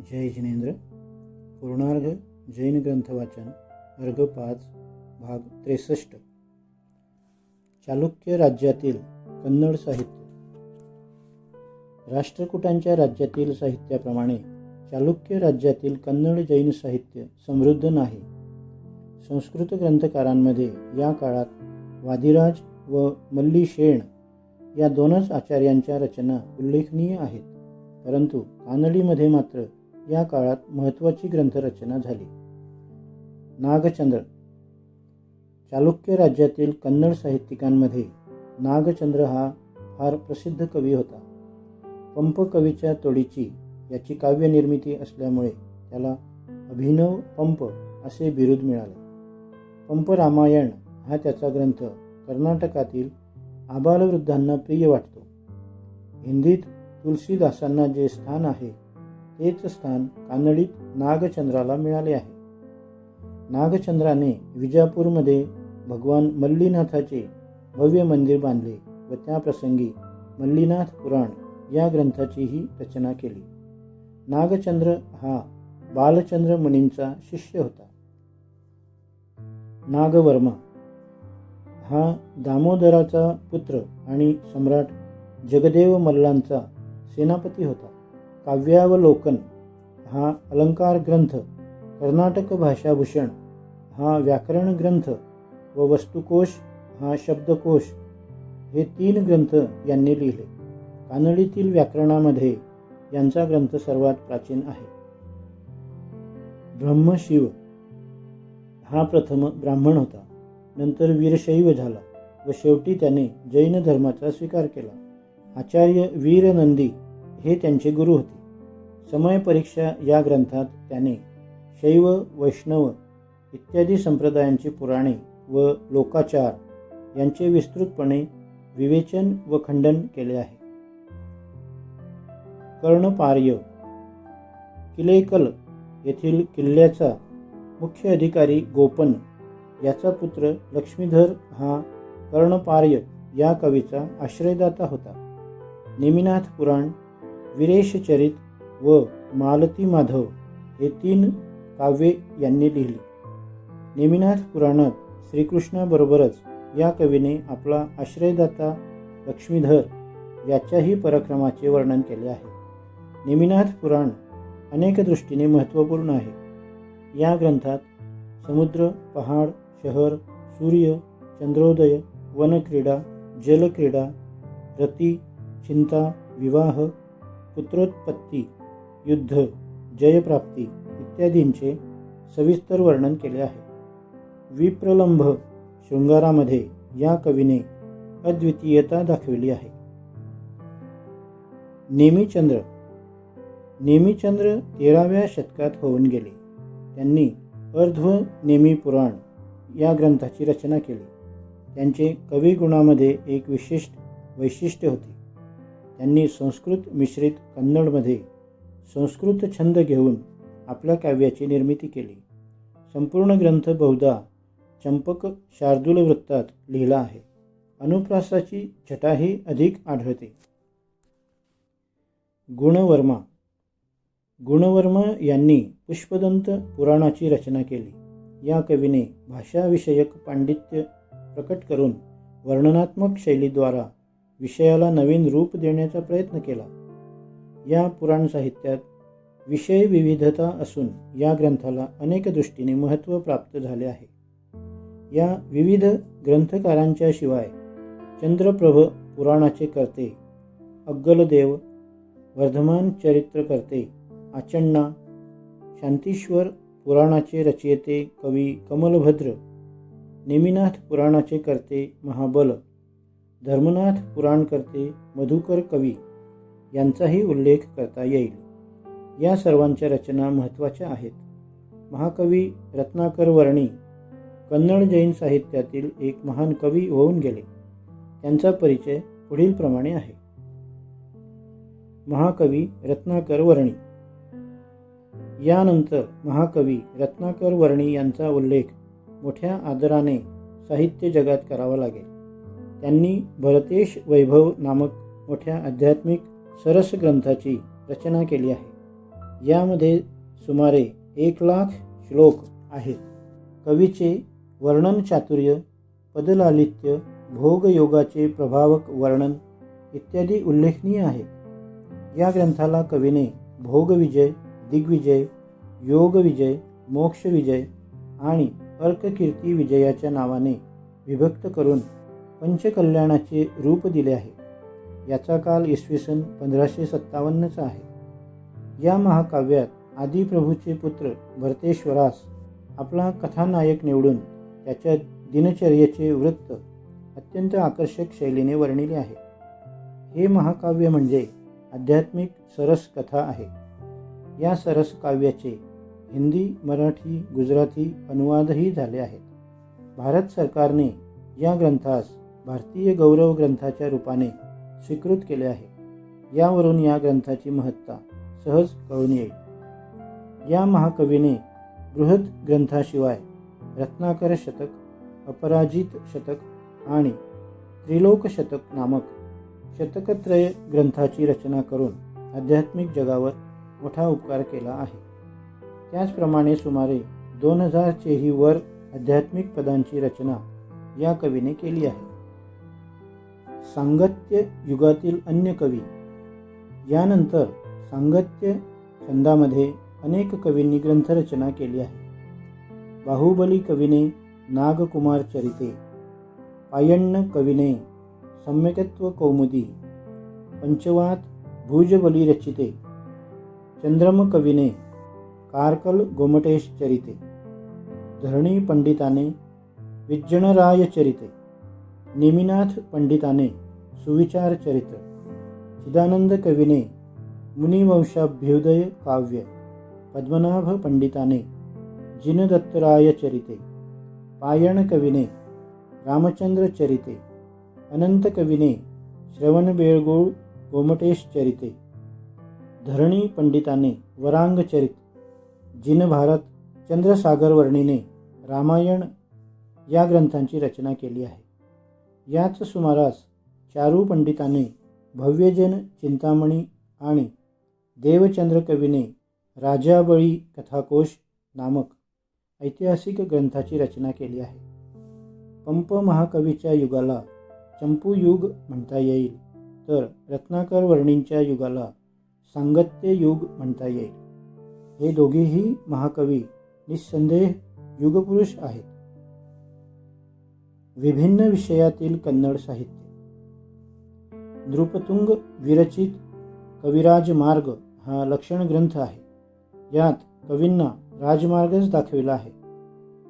जय जिनेंद्र. पूर्णार्घ जैन ग्रंथ वाचन वर्ग 5 भाग 63. चालुक्य राज्यातील कन्नड साहित्य. राष्ट्रकूटांच्या राज्यातील साहित्याप्रमाणे चालुक्य राज्यातील कन्नड जैन साहित्य समृद्ध नाही. संस्कृत ग्रंथकारांमध्ये या काळात वादिराज व मल्लीशेण या दोनच आचार्यांच्या रचना उल्लेखनीय आहेत, परंतु कानडीमध्ये मात्र या काळात महत्त्वाची ग्रंथरचना झाली. नागचंद्र. चालुक्य राज्यातील कन्नड साहित्यिकांमध्ये नागचंद्र हा फार प्रसिद्ध कवी होता. पंप कवीच्या तोडीची याची काव्यनिर्मिती असल्यामुळे त्याला अभिनव पंप असे बिरुद मिळाले. पंप रामायण हा त्याचा ग्रंथ कर्नाटकातील आबालवृद्धांना प्रिय वाटतो. हिंदीत तुलसीदासांना जे स्थान आहे तेच स्थान कानडीत नागचंद्राला मिळाले आहे. नागचंद्राने विजापूरमध्ये भगवान मल्लीनाथाचे भव्य मंदिर बांधले व त्या प्रसंगी मल्लीनाथ पुराण या ग्रंथाचीही रचना केली. नागचंद्र हा बालचंद्र मुनींचा शिष्य होता. नागवर्मा हा दामोदराचा पुत्र आणि सम्राट जगदेव मल्लांचा सेनापती होता. काव्यावलोकन हा अलंकार ग्रंथ, कर्नाटक भाषाभूषण हा व्याकरण ग्रंथ व वस्तुकोश हा शब्दकोश हे 3 ग्रंथ यांनी लिहिले. कानडीतील व्याकरणामध्ये यांचा ग्रंथ सर्वात प्राचीन आहे. ब्रह्मशिव हा प्रथम ब्राह्मण होता, नंतर वीरशैव झाला व शेवटी त्याने जैन धर्माचा स्वीकार केला. आचार्य वीरनंदी हे त्यांचे गुरु होते. समय परीक्षा या ग्रंथात त्याने शैव, वैष्णव इत्यादी संप्रदायांची पुराणे व लोकाचार यांचे विस्तृतपणे विवेचन व खंडन केले आहे. कर्णपार्य किलेकल येथील किल्ल्याचा मुख्य अधिकारी गोपन याचा पुत्र लक्ष्मीधर हा कर्णपार्य या कवीचा आश्रयदाता होता. नेमिनाथ पुराण, वीरेशचरित व मालती माधव हे 3 काव्ये यांनी लिहिली. नेमिनाथ पुराणात श्रीकृष्णाबरोबरच या कवीने आपला आश्रयदाता लक्ष्मीधर याच्याही पराक्रमाचे वर्णन केले आहे. नेमिनाथ पुराण अनेक दृष्टीने महत्त्वपूर्ण आहे. या ग्रंथात समुद्र, पहाड, शहर, सूर्य, चंद्रोदय, वनक्रीडा, जलक्रीडा, रती, चिंता, विवाह, पुत्रोत्पत्ती, युद्ध, जयप्राप्ती इत्यादींचे सविस्तर वर्णन केले आहे. विप्रलंभ शृंगारामध्ये या कवीने अद्वितीयता दाखविली आहे. नेमिचंद्र. नेमिचंद्र 13व्या शतकात होऊन गेले. त्यांनी अर्ध्व नेमी पुराण या ग्रंथाची रचना केली. त्यांचे कविगुणामध्ये एक विशिष्ट वैशिष्ट्य होते. त्यांनी संस्कृत मिश्रित कन्नडमध्ये संस्कृत छंद घेऊन आपल्या काव्याची निर्मिती केली. संपूर्ण ग्रंथ बहुधा चंपक शार्दूल वृत्तात लिहिला आहे. अनुप्रासाची छटाही अधिक आढळते. गुणवर्मा. गुणवर्मा यांनी पुष्पदंत पुराणाची रचना केली. या कवीने भाषाविषयक पांडित्य प्रकट करून वर्णनात्मक शैलीद्वारा विषयाला नवीन रूप देण्याचा प्रयत्न केला. या पुराण साहित्यात विषय विविधता असून या ग्रंथाला अनेक दृष्टीने महत्त्व प्राप्त झाले आहे. या विविध ग्रंथकारांच्या शिवाय चंद्रप्रभ पुराणाचे कर्ते अग्गलदेव, वर्धमान चरित्रकर्ते आचण्णा, शांतीश्वर पुराणाचे रचयिते कवी कमलभद्र, नेमिनाथ पुराणाचे कर्ते महाबल, धर्मनाथ पुराणकर्ते मधुकर कवी यांचाही उल्लेख करता येईल. या सर्वांच्या रचना महत्त्वाच्या आहेत. महाकवी रत्नाकर वर्णी कन्नड जैन साहित्यातील एक महान कवी होऊन गेले. त्यांचा परिचय पुढील प्रमाणे आहे. महाकवी रत्नाकर वर्णी. यानंतर महाकवी रत्नाकर वर्णी यांचा उल्लेख मोठ्या आदराने साहित्य जगात करावा लागेल. त्यांनी भरतेश वैभव नामक मोठ्या आध्यात्मिक सरस ग्रंथाची रचना केली आहे. यामध्ये सुमारे 1,00,000 श्लोक आहेत. कवीचे वर्णन चातुर्य, पदलालित्य, भोगयोगाचे प्रभावक वर्णन इत्यादी उल्लेखनीय आहेत. या ग्रंथाला कवीने भोगविजय, दिग्विजय, योगविजय, मोक्षविजय आणि अर्ककीर्ती विजयाच्या नावाने विभक्त करून पंचकल्याणाचे रूप दिले आहे. याचा काल इसवी सन 1557चा आहे. या महाकाव्यात आदिप्रभूचे पुत्र भरतेश्वरास आपला कथानायक निवडून त्याच्या दिनचर्येचे वृत्त अत्यंत आकर्षक शैलीने वर्णिले आहे. हे महाकाव्य म्हणजे आध्यात्मिक सरस कथा आहे. या सरस काव्याचे हिंदी, मराठी, गुजराती अनुवादही झाले आहेत. भारत सरकारने या ग्रंथास भारतीय गौरव ग्रंथाच्या रूपाने स्वीकृत केले आहे. यावरून या ग्रंथाची महत्ता सहज कळून येईल. या महाकवीने बृहत ग्रंथाशिवाय रत्नाकर शतक, अपराजित शतक आणि त्रिलोक शतक नामक शतकत्रय ग्रंथाची रचना करून आध्यात्मिक जगावर मोठा उपकार केला आहे. त्याचप्रमाणे सुमारे 2000चेही वर आध्यात्मिक पदांची रचना या कवीने केली आहे. सांगत्य युगातील अन्य कवी. यानंतर सांगत्य छंदामध्ये अनेक कवींनी ग्रंथरचना केली आहे. बाहुबली कवीने नागकुमार चरिते, पायण्य कवीने सम्यकत्व कौमुदी, पंचवात भुजबली रचिते, चंद्रम कवीने कारकल गोमटेश चरिते, धरणी पंडिताने विज्जणराय चरिते, नेमिनाथ पंडिताने सुविचार चरित्र, चिदानंद कवीने मुनिवंशाभ्युदय काव्य, पद्मनाभ पंडिताने जिनदत्तराय चरिते, पायण कवीने रामचंद्र चरिते, अनंत कवीने श्रवणबेळगोळ गोमटेश चरिते, धरणी पंडिताने वरांग चरित, जिनभारत चंद्रसागर वर्णीने रामायण या ग्रंथांची रचना केली आहे. याच सुमारास चारू पंडिताने भव्यजन चिंतामणी आणि देवचंद्र कवीने राजाबळी कथाकोश नामक ऐतिहासिक ग्रंथाची रचना केली आहे. पंप महाकवीच्या युगाला चंपू युग म्हणता येईल, तर रत्नाकर वर्णींच्या युगाला सांगत्य युग म्हणता येईल. हे दोघेही महाकवी निस्संदेह युगपुरुष आहेत. विभिन्न विषयातील कन्नड साहित्य. नृपतुंग विरचित कविराज मार्ग हा लक्षण ग्रंथ आहे. यात कवींना राजमार्गच दाखविला आहे.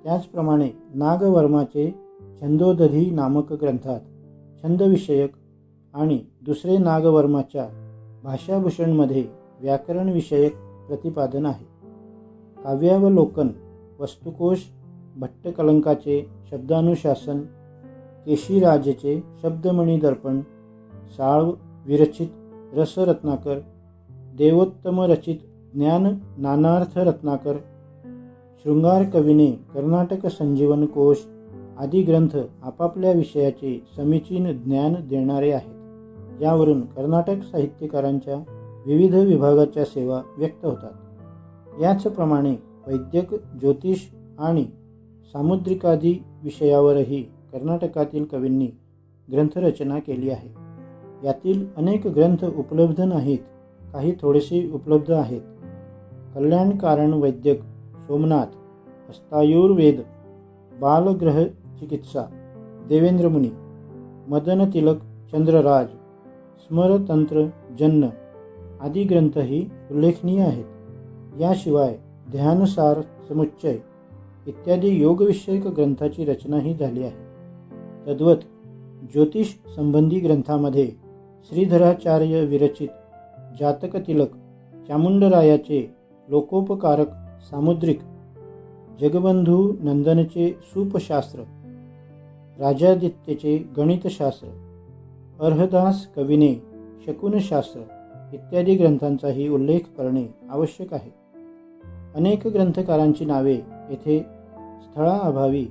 त्याचप्रमाणे नागवर्माचे छंदोदधी नामक ग्रंथात छंदविषयक आणि दुसरे नागवर्माच्या भाषाभूषणमध्ये व्याकरणविषयक प्रतिपादन आहे. काव्यावलोकन, वस्तुकोश, भट्टकलंकाचे शब्दानुशासन, केशीराजेचे शब्दमणी दर्पण, साळव विरचित रसरत्नाकर, देवोत्तम रचित ज्ञान नानार्थ रत्नाकर, शृंगार कवीने कर्नाटक संजीवन कोश आदी ग्रंथ आपापल्या विषयाचे समीचीन ज्ञान देणारे आहेत. यावरून कर्नाटक साहित्यकारांच्या विविध विभागाच्या सेवा व्यक्त होतात. याचप्रमाणे वैद्यक, ज्योतिष आणि सामुद्रिकादी विषयावरही कर्नाटकातील कवींनी ग्रंथरचना केली आहे. यातील अनेक ग्रंथ उपलब्ध नाहीत, काही थोडेसे उपलब्ध आहेत. कल्याणकारण वैद्यक सोमनाथ, हस्तायुर्वेद, बालग्रह चिकित्सा देवेंद्र मुनी, मदनतिलक चंद्रराज, स्मरतंत्र जन्न आदी ग्रंथही उल्लेखनीय आहेत. याशिवाय ध्यानसार समुच्चय इत्यादी योगविषयक ग्रंथाची रचनाही झाली आहे. तद्वत ज्योतिष संबंधी ग्रंथामध्ये श्रीधराचार्य विरचित जातकतिलक, चामुंडरायाचे लोकोपकारक सामुद्रिक, जगबंधू नंदनचे सूपशास्त्र, राजादित्यचे गणितशास्त्र, अर्हदास कवीने शकुनशास्त्र इत्यादी ग्रंथांचाही उल्लेख करणे आवश्यक आहे. अनेक ग्रंथकारांची नावे येथे स्थळाअभावी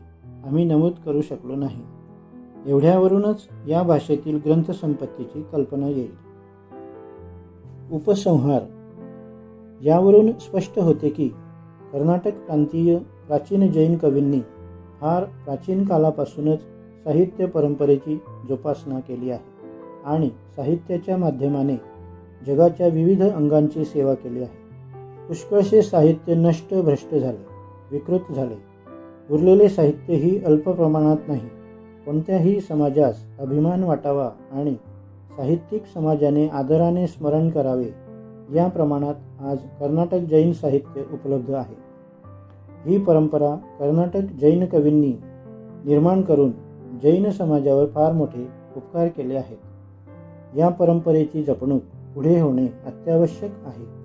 आम्ही नमूद करू शकलो नाही. एवढ्यावरूनच या भाषेतील ग्रंथसंपत्तीची कल्पना येईल. उपसंहार. यावरून स्पष्ट होते की कर्नाटक प्रांतीय प्राचीन जैन कवींनी फार प्राचीन कालापासूनच साहित्य परंपरेची जोपासना केली आहे आणि साहित्याच्या माध्यमाने जगाच्या विविध अंगांची सेवा केली आहे. पुष्कळसे साहित्य नष्ट भ्रष्ट झाले, विकृत झाले. उरलेले साहित्यही अल्प प्रमाणात नाही. कोणत्याही समाजास अभिमान वाटावा आणि साहित्यिक समाजाने आदराने स्मरण करावे या प्रमाणात आज कर्नाटक जैन साहित्य उपलब्ध आहे. ही परंपरा कर्नाटक जैन कवींनी निर्माण करून जैन समाजावर फार मोठे उपकार केले आहेत. या परंपरेची जपणूक पुढे होणे अत्यावश्यक आहे.